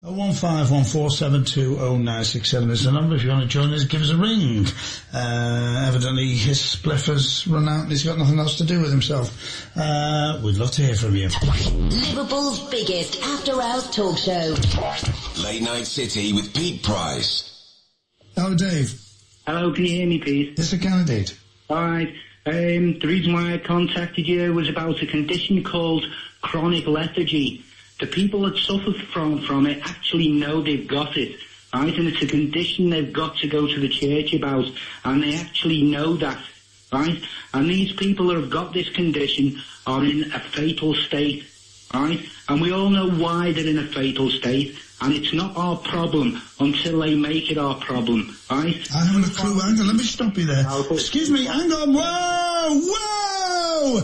01514720967 is the number. If you want to join us, give us a ring. Evidently his spliff has run out and he's got nothing else to do with himself. We'd love to hear from you. Liverpool's biggest after-hours talk show. Late Night City with Pete Price. Hello, Dave. Hello, can you hear me, Pete? This is a candidate. All right. The reason why I contacted you was about a condition called chronic lethargy. The people that suffer from it actually know they've got it, right? And it's a condition they've got to go to the church about, and they actually know that, right? And these people that have got this condition are in a fatal state, right? And we all know why they're in a fatal state, and it's not our problem until they make it our problem, right? I haven't a clue. Hang on, let me stop you there. Excuse me, hang on. Whoa!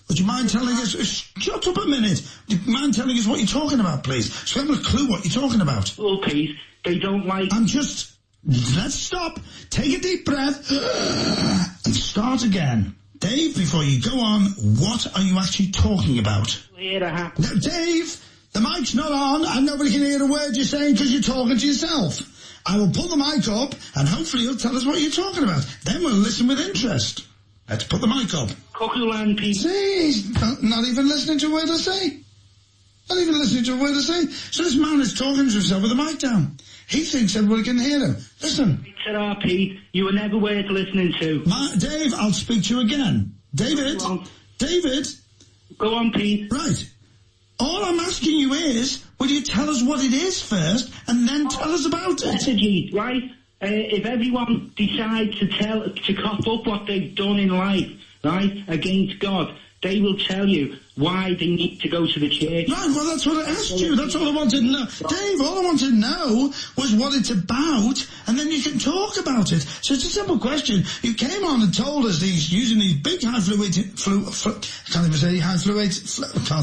Would you mind telling us... Shut up a minute. Would you mind telling us what you're talking about, please? So I haven't a clue what you're talking about. Well, Pete, they don't like... Let's stop. Take a deep breath and start again. Dave, before you go on, what are you actually talking about? No, Dave, the mic's not on and nobody can hear a word you're saying because you're talking to yourself. I will pull the mic up and hopefully you'll tell us what you're talking about. Then we'll listen with interest. Let's put the mic up. Cuckoo land, Pete. See, he's not even listening to a word I say. Not even listening to a word I say. So this man is talking to himself with the mic down. He thinks everybody can hear him. Listen. Pete, you were never worth listening to. Dave, I'll speak to you again. David. Go on, Pete. Right. All I'm asking you is, will you tell us what it is first, and then tell us about it? Lethargy, right? If everyone decides to cough up what they've done in life, right, against God, they will tell you why they need to go to the church. Right, well, that's what I asked you. That's all I wanted to know. Dave, all I wanted to know was what it's about, and then you can talk about it. So it's a simple question. You came on and told us he's using these big I can't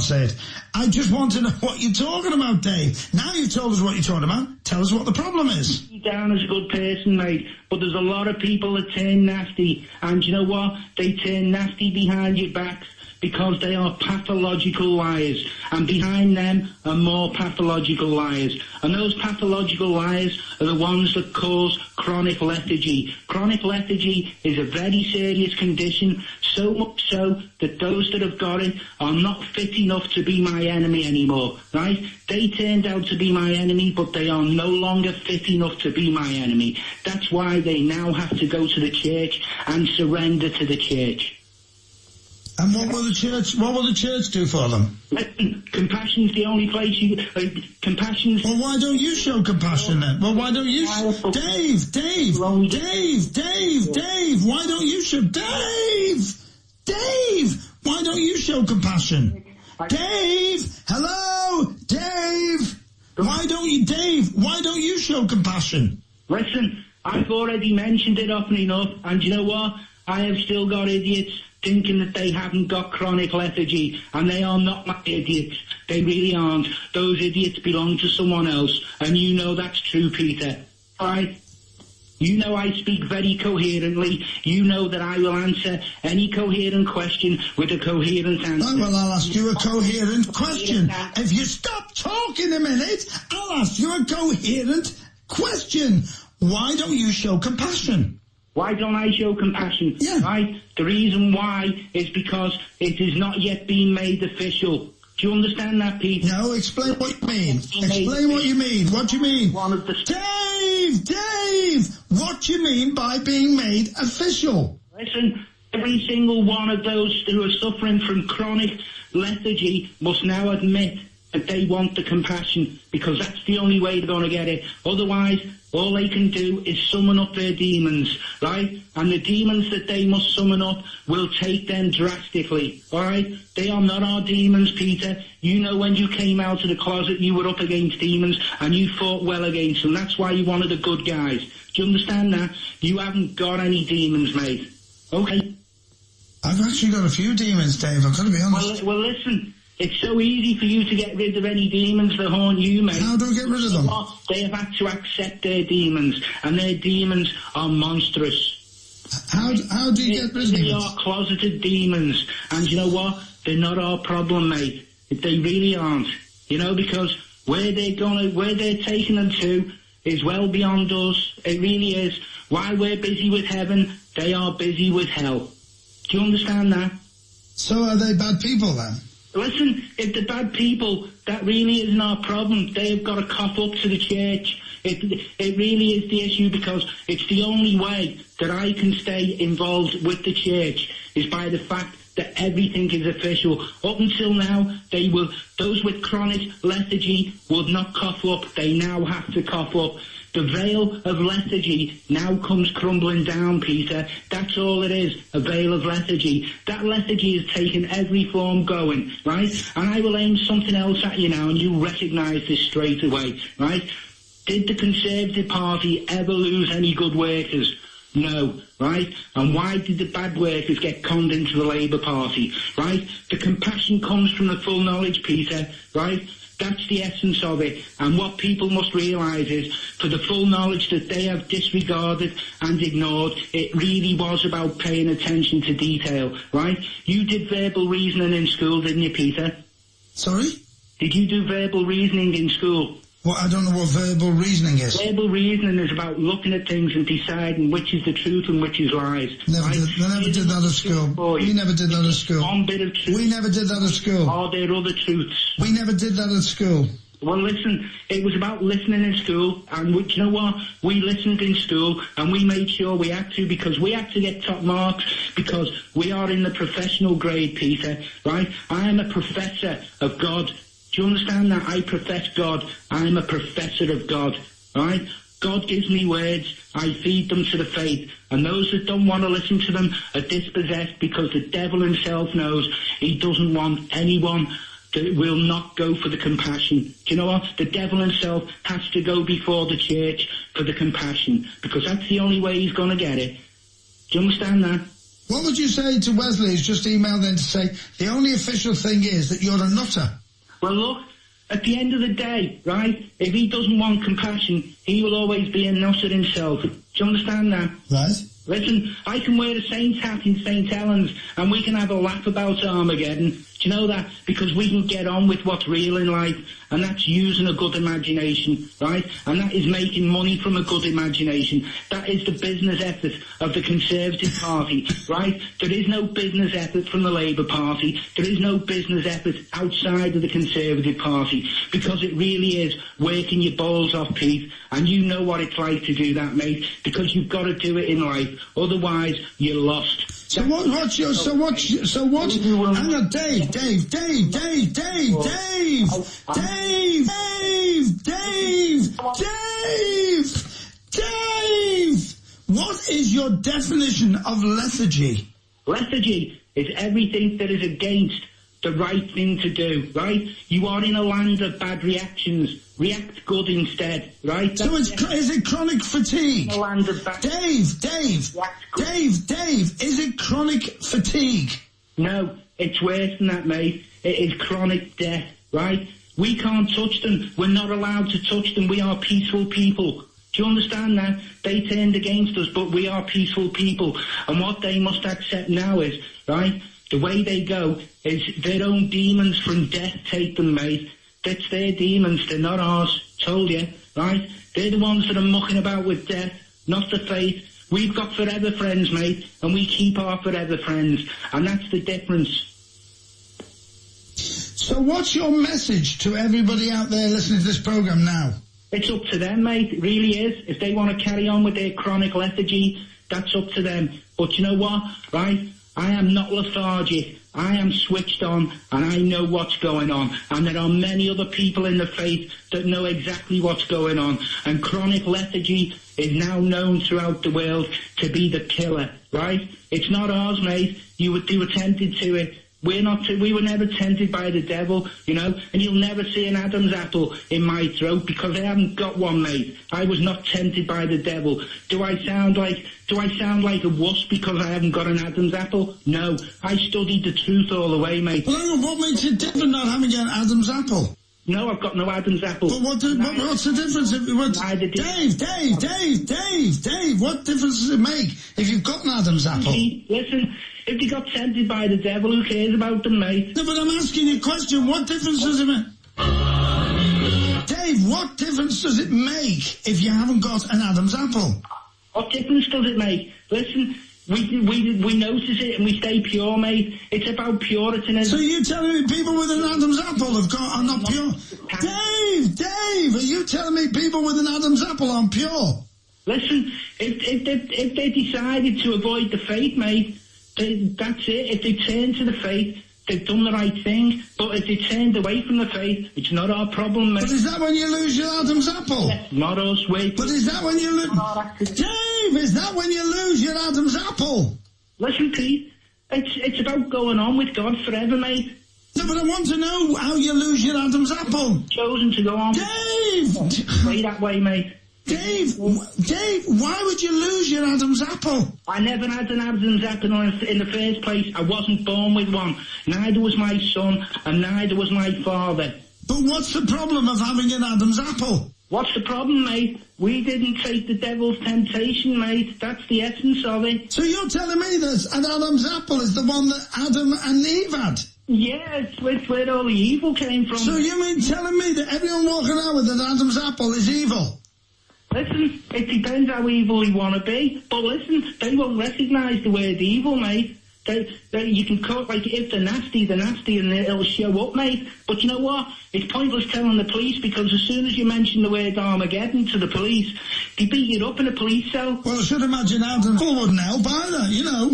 say it. I just want to know what you're talking about, Dave. Now you've told us what you're talking about. Tell us what the problem is. You're down as a good person, mate, but there's a lot of people that turn nasty, and you know what? They turn nasty behind your back because they are pathological liars, and behind them are more pathological liars. And those pathological liars are the ones that cause chronic lethargy. Chronic lethargy is a very serious condition, so much so that those that have got it are not fit enough to be my enemy anymore, right? They turned out to be my enemy, but they are no longer fit enough to be my enemy. That's why they now have to go to the church and surrender to the church. And what will the church do for them? Compassion's the only place compassion's... Well, why don't you show compassion then? Well, why don't you... Dave, why don't you show... Dave, why don't you show compassion? Dave, hello, Dave, why don't you show compassion? Listen, I've already mentioned it often enough, and you know what? I have still got idiots thinking that they haven't got chronic lethargy, and they are not my idiots. They really aren't. Those idiots belong to someone else, and you know that's true, Peter. All right? You know I speak very coherently. You know that I will answer any coherent question with a coherent answer. Oh, well, I'll ask you a coherent question. If you stop talking a minute, I'll ask you a coherent question. Why don't you show compassion? Why don't I show compassion? Yeah. Right? The reason why is because it is not yet been made official. Do you understand that, Pete? No, explain what you mean. Explain what you mean. What do you mean? Dave! What do you mean by being made official? Listen, every single one of those who are suffering from chronic lethargy must now admit that they want the compassion, because that's the only way they're going to get it. Otherwise, all they can do is summon up their demons, right? And the demons that they must summon up will take them drastically, all right? They are not our demons, Peter. You know when you came out of the closet, you were up against demons, and you fought well against them. That's why you're one of the good guys. Do you understand that? You haven't got any demons, mate. Okay? I've actually got a few demons, Dave. I've got to be honest. Well, listen. It's so easy for you to get rid of any demons that haunt you, mate. How do we get rid of them? They have had to accept their demons, and their demons are monstrous. How do you get rid of them? They are closeted demons, and you know what? They're not our problem, mate. They really aren't. You know, because where they're taking them to is well beyond us. It really is. While we're busy with heaven, they are busy with hell. Do you understand that? So are they bad people then? Listen, if they're bad people, that really isn't our problem. They've got to cough up to the church. It really is the issue, because it's the only way that I can stay involved with the church is by the fact that everything is official. Up until now, those with chronic lethargy would not cough up. They now have to cough up. The veil of lethargy now comes crumbling down, Peter. That's all it is, a veil of lethargy. That lethargy has taken every form going, right? And I will aim something else at you now, and you recognise this straight away, right? Did the Conservative Party ever lose any good workers? No, right? And why did the bad workers get conned into the Labour Party, right? The compassion comes from the full knowledge, Peter, right? That's the essence of it. And what people must realise is, for the full knowledge that they have disregarded and ignored, it really was about paying attention to detail, right? You did verbal reasoning in school, didn't you, Peter? Sorry? Did you do verbal reasoning in school? Well, I don't know what verbal reasoning is. Verbal reasoning is about looking at things and deciding which is the truth and which is lies. They never did that at school. We never did that at school. One bit of truth. We never did that at school. Are there other truths? We never did that at school. Well, listen, it was about listening in school, and you know what? We listened in school, and we made sure we had to, because we had to get top marks, because we are in the professional grade, Peter, right? I am a professor of God. Do you understand that? I profess God. I'm a professor of God, right? God gives me words. I feed them to the faith. And those that don't want to listen to them are dispossessed, because the devil himself knows he doesn't want anyone that will not go for the compassion. Do you know what? The devil himself has to go before the church for the compassion, because that's the only way he's going to get it. Do you understand that? What would you say to Wesley, who's just emailed in to say the only official thing is that you're a nutter? Well, look, at the end of the day, right, if he doesn't want compassion, he will always be a nutter himself. Do you understand that? Right. Listen, I can wear a Saints hat in St. Helens, and we can have a laugh about Armageddon. Do you know that? Because we can get on with what's real in life, and that's using a good imagination, right? And that is making money from a good imagination. That is the business effort of the Conservative Party, right? There is no business effort from the Labour Party. There is no business effort outside of the Conservative Party, because it really is working your balls off, Pete, and you know what it's like to do that, mate, because you've got to do it in life. Otherwise, you're lost. So what, hang on, Dave, what is your definition of lethargy? Lethargy is everything that is against the right thing to do, right? You are in a land of bad reactions. React good instead, right? So is it chronic fatigue? A land of bad... Dave, is it chronic fatigue? No, it's worse than that, mate. It is chronic death, right? We can't touch them. We're not allowed to touch them. We are peaceful people. Do you understand that? They turned against us, but we are peaceful people. And what they must accept now is, right, the way they go is their own demons from death take them, mate. That's their demons, they're not ours. Told you, right? They're the ones that are mucking about with death, not the faith. We've got forever friends, mate, and we keep our forever friends, and that's the difference. So what's your message to everybody out there listening to this programme now? It's up to them, mate, it really is. If they want to carry on with their chronic lethargy, that's up to them. But you know what, right? I am not lethargic. I am switched on, and I know what's going on. And there are many other people in the faith that know exactly what's going on. And chronic lethargy is now known throughout the world to be the killer, right? It's not ours, mate. You were tempted to it. We were never tempted by the devil, you know, and you'll never see an Adam's apple in my throat, because I haven't got one, mate. I was not tempted by the devil. Do I sound like a wuss because I haven't got an Adam's apple? No, I studied the truth all the way, mate. Well, what makes it different not having an Adam's apple? No, I've got no Adam's apple. But what's the difference? Dave, what difference does it make if you've got an Adam's apple? Listen, if you got tempted by the devil, who cares about them, mate? No, but I'm asking you a question. What difference does it make? what difference does it make if you haven't got an Adam's apple? What difference does it make? Listen, we notice it and we stay pure, mate. It's about puritanism. So you're telling me people with an Adam's apple are not pure? Dave, are you telling me people with an Adam's apple aren't pure? Listen, if they decided to avoid the faith, mate, that's it. If they turn to the faith, they've done the right thing. But if they turned away from the faith, it's not our problem, mate. But is that when you lose your Adam's apple? Not us, wait. But is that when you lose... Dave, is that when you lose your Adam's apple? Listen, Pete, it's about going on with God forever, mate. No, but I want to know how you lose your Adam's apple. Chosen to go on. Dave! Way that way, mate. Dave, why would you lose your Adam's apple? I never had an Adam's apple in the first place. I wasn't born with one. Neither was my son, and neither was my father. But what's the problem of having an Adam's apple? What's the problem, mate? We didn't take the devil's temptation, mate. That's the essence of it. So you're telling me that an Adam's apple is the one that Adam and Eve had? Yeah, it's where all the evil came from. So you mean telling me that everyone walking around with an Adam's apple is evil? Listen, it depends how evil you want to be. But listen, they won't recognise the word evil, mate. You can call it, like, if they're nasty, and it'll show up, mate. But you know what? It's pointless telling the police, because as soon as you mention the word Armageddon to the police, they beat you up in a police cell. Well, I should imagine Adam's apple wouldn't help either, you know.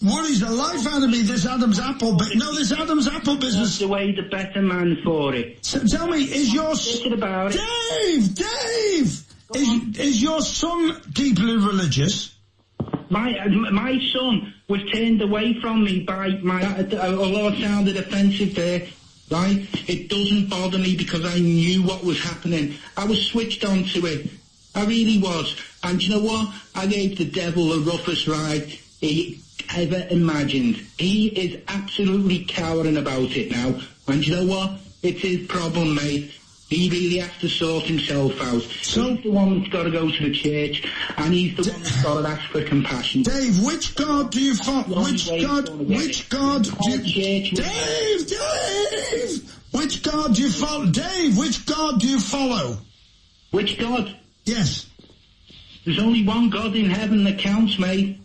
Worries the life out of me, this Adam's apple this Adam's apple business. That's the way the better man for it. So tell me, is your... About it. Dave! Is your son deeply religious? My son was turned away from me by although it sounded offensive there, right? It doesn't bother me because I knew what was happening. I was switched on to it. I really was. And you know what? I gave the devil the roughest ride he ever imagined. He is absolutely cowering about it now. And you know what? It's his problem, mate. He really has to sort himself out. So he's the one that's got to go to the church, and he's the one that's got to ask for compassion. Dave, which God do you follow? Which God do you... Dave! Which God do you follow? Dave, which God do you follow? Which God? Yes. There's only one God in heaven that counts, mate.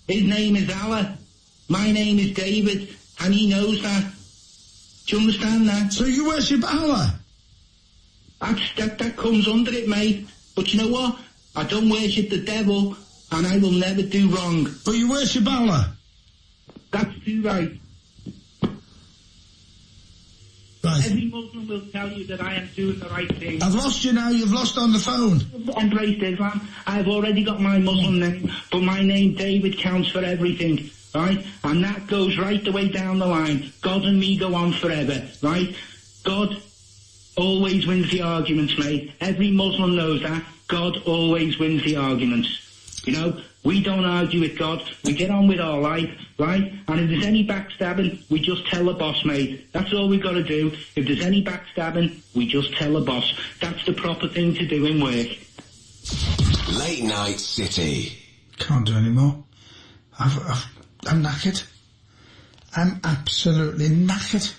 His name is Allah. My name is David, and he knows that. Do you understand that? So you worship Allah? That comes under it, mate. But you know what? I don't worship the devil, and I will never do wrong. But you worship Allah? That's too right. Right. Every Muslim will tell you that I am doing the right thing. I've lost you now. You've lost on the phone. Embraced Islam. I've already got my Muslim name, but my name, David, counts for everything, right? And that goes right the way down the line. God and me go on forever, right? God always wins the arguments, mate. Every Muslim knows that. God always wins the arguments. You know, we don't argue with God. We get on with our life, right? And if there's any backstabbing, we just tell the boss, mate. That's all we've got to do. If there's any backstabbing, we just tell the boss. That's the proper thing to do in work. Late Night City. Can't do any more. I'm knackered. I'm absolutely knackered.